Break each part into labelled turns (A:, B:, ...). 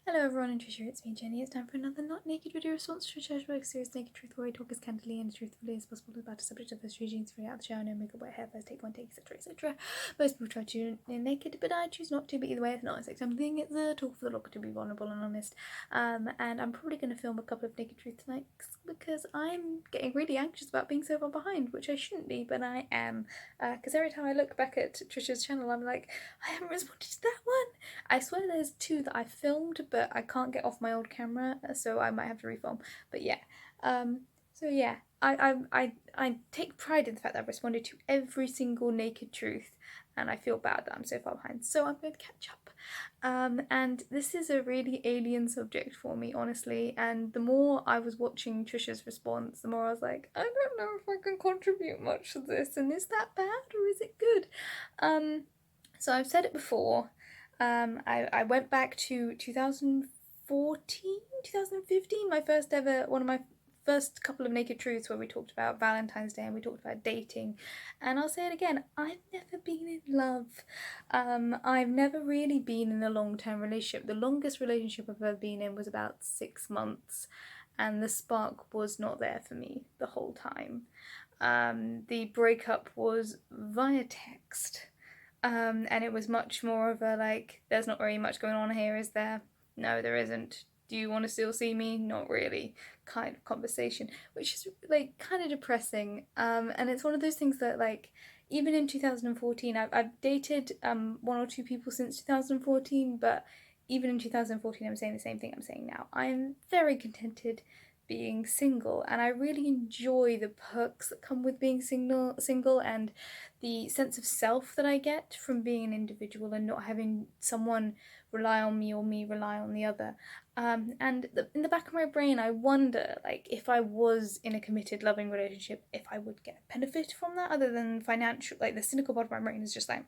A: Hello everyone, and Trisha, it's me Jenny. It's time for another not naked video response to Trisha Hershberger's series Naked Truth, where I talk as candidly and as truthfully as possible about a subject of history, jeans free out the shower, no makeup, wet hair, first take, one take, etc, etc. Most people try to tune in naked, but I choose not to, but either way it's not a sex something, it's a talk for the look to be vulnerable and honest. And I'm probably going to film a couple of Naked Truth tonight because I'm getting really anxious about being so far behind, which I shouldn't be, but I am. Because every time I look back at Trisha's channel I'm like, I haven't responded to that one. I swear there's two that I filmed, but I can't get off my old camera, so I might have to refilm. But yeah, so yeah, I take pride in the fact that I've responded to every single Naked Truth, and I feel bad that I'm so far behind. So I'm going to catch up. And this is a really alien subject for me, honestly. And the more I was watching Trisha's response, the more I was like, I don't know if I can contribute much to this, and is that bad or is it good? So I've said it before. I went back to 2014, 2015, one of my first couple of Naked Truths where we talked about Valentine's Day and we talked about dating. And I'll say it again, I've never been in love. I've never really been in a long-term relationship. The longest relationship I've ever been in was about 6 months, and the spark was not there for me the whole time. The breakup was via text. And it was much more of a like, there's not really much going on here, is there? No, there isn't. Do you want to still see me? Not really, kind of conversation, which is like kind of depressing. And it's one of those things that like, even in 2014, I've dated one or two people since 2014, but even in 2014 I'm saying the same thing I'm saying now. I'm very contented being single, and I really enjoy the perks that come with being single and the sense of self that I get from being an individual and not having someone rely on me or me rely on the other. In the back of my brain I wonder, like, if I was in a committed loving relationship, if I would get a benefit from that other than financial. Like, the cynical part of my brain is just like,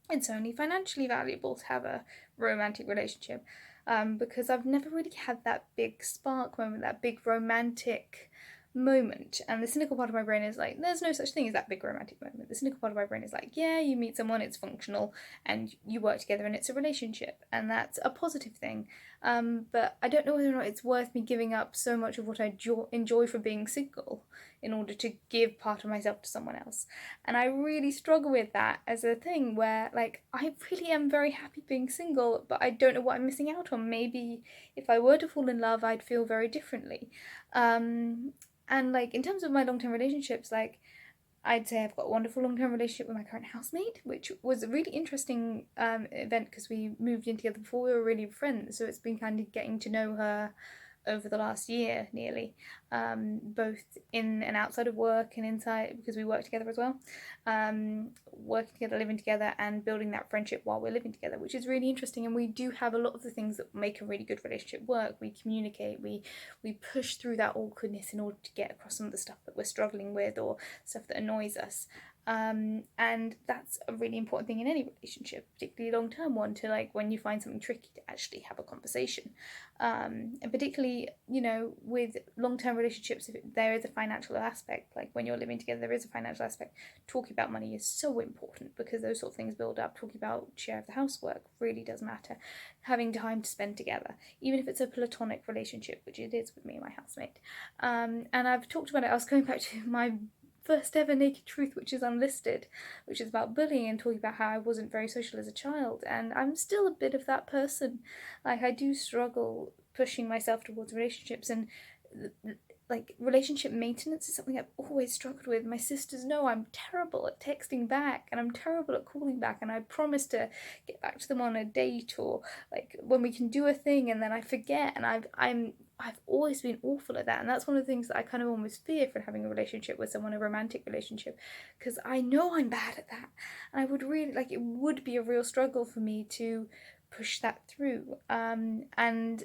A: it's only financially valuable to have a romantic relationship. Because I've never really had that big spark moment, that big romantic moment. And the cynical part of my brain is like, there's no such thing as that big romantic moment. The cynical part of my brain is like, yeah, you meet someone, it's functional, and you work together and it's a relationship, and that's a positive thing. But I don't know whether or not it's worth me giving up so much of what I enjoy for being single in order to give part of myself to someone else. And I really struggle with that as a thing where, like, I really am very happy being single, but I don't know what I'm missing out on. Maybe if I were to fall in love, I'd feel very differently. And like, in terms of my long-term relationships, like, I'd say I've got a wonderful long-term relationship with my current housemate, which was a really interesting event because we moved in together before we were really friends. So it's been kind of getting to know her over the last year nearly, both in and outside of work and inside, because we work together as well. Working together, living together, and building that friendship while we're living together, which is really interesting. And we do have a lot of the things that make a really good relationship work. We communicate, we push through that awkwardness in order to get across some of the stuff that we're struggling with or stuff that annoys us. And that's a really important thing in any relationship, particularly a long-term one, to, like, when you find something tricky, to actually have a conversation. And particularly, you know, with long-term relationships, if there is a financial aspect, like when you're living together, there is a financial aspect. Talking about money is so important because those sort of things build up. Talking about share of the housework really does matter. Having time to spend together, even if it's a platonic relationship, which it is with me and my housemate. And I've talked about it. I was going back to my first ever Naked Truth, which is unlisted, which is about bullying and talking about how I wasn't very social as a child, and I'm still a bit of that person. Like, I do struggle pushing myself towards relationships, and like, relationship maintenance is something I've always struggled with. My sisters know I'm terrible at texting back and I'm terrible at calling back, and I promise to get back to them on a date or like when we can do a thing, and then I forget, and I've always been awful at that. And that's one of the things that I kind of almost fear for having a relationship with someone, a romantic relationship, because I know I'm bad at that, and I would really, like, it would be a real struggle for me to push that through. And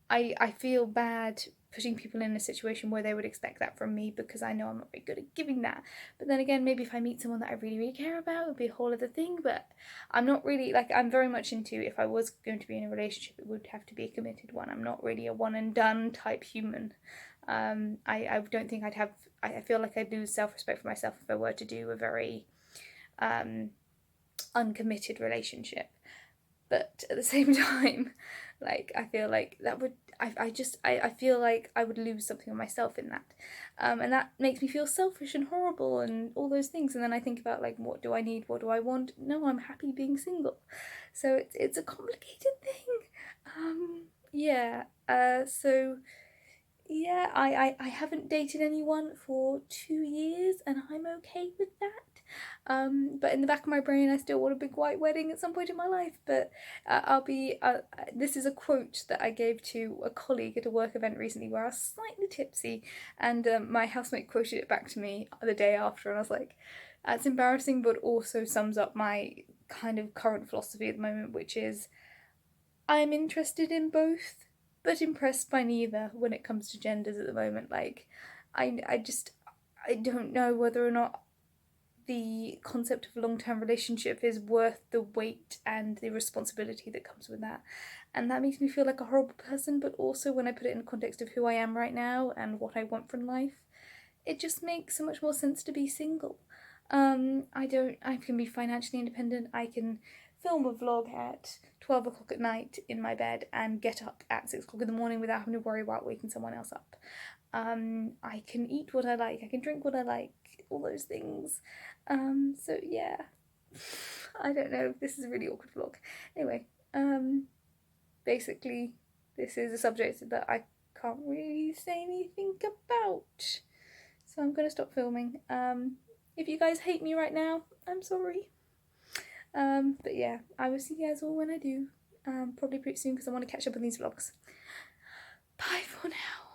A: I feel bad putting people in a situation where they would expect that from me, because I know I'm not very good at giving that. But then again, maybe if I meet someone that I really, really care about, it would be a whole other thing. But I'm not really, like, I'm very much into, if I was going to be in a relationship, it would have to be a committed one. I'm not really a one and done type human. I don't think I'd have, I feel like I'd lose self-respect for myself if I were to do a very uncommitted relationship. But at the same time, Like, I feel like that would, I feel like I would lose something of myself in that. And that makes me feel selfish and horrible and all those things. And then I think about, like, what do I need? What do I want? No, I'm happy being single. So it's a complicated thing. Yeah. So yeah, I haven't dated anyone for 2 years and I'm okay with that. But in the back of my brain, I still want a big white wedding at some point in my life. But this is a quote that I gave to a colleague at a work event recently where I was slightly tipsy, and my housemate quoted it back to me the day after, and I was like, that's embarrassing, but also sums up my kind of current philosophy at the moment, which is I'm interested in both, but impressed by neither when it comes to genders at the moment. Like, I don't know whether or not the concept of a long-term relationship is worth the weight and the responsibility that comes with that. And that makes me feel like a horrible person, but also when I put it in the context of who I am right now and what I want from life, it just makes so much more sense to be single. I can be financially independent. I can film a vlog at 12 o'clock at night in my bed and get up at 6 o'clock in the morning without having to worry about waking someone else up. I can eat what I like. I can drink what I like. All those things. So yeah. I don't know. This is a really awkward vlog. Anyway, basically, this is a subject that I can't really say anything about. So I'm gonna stop filming. If you guys hate me right now, I'm sorry. But yeah, I will see you guys all when I do. Probably pretty soon because I want to catch up on these vlogs. Bye for now.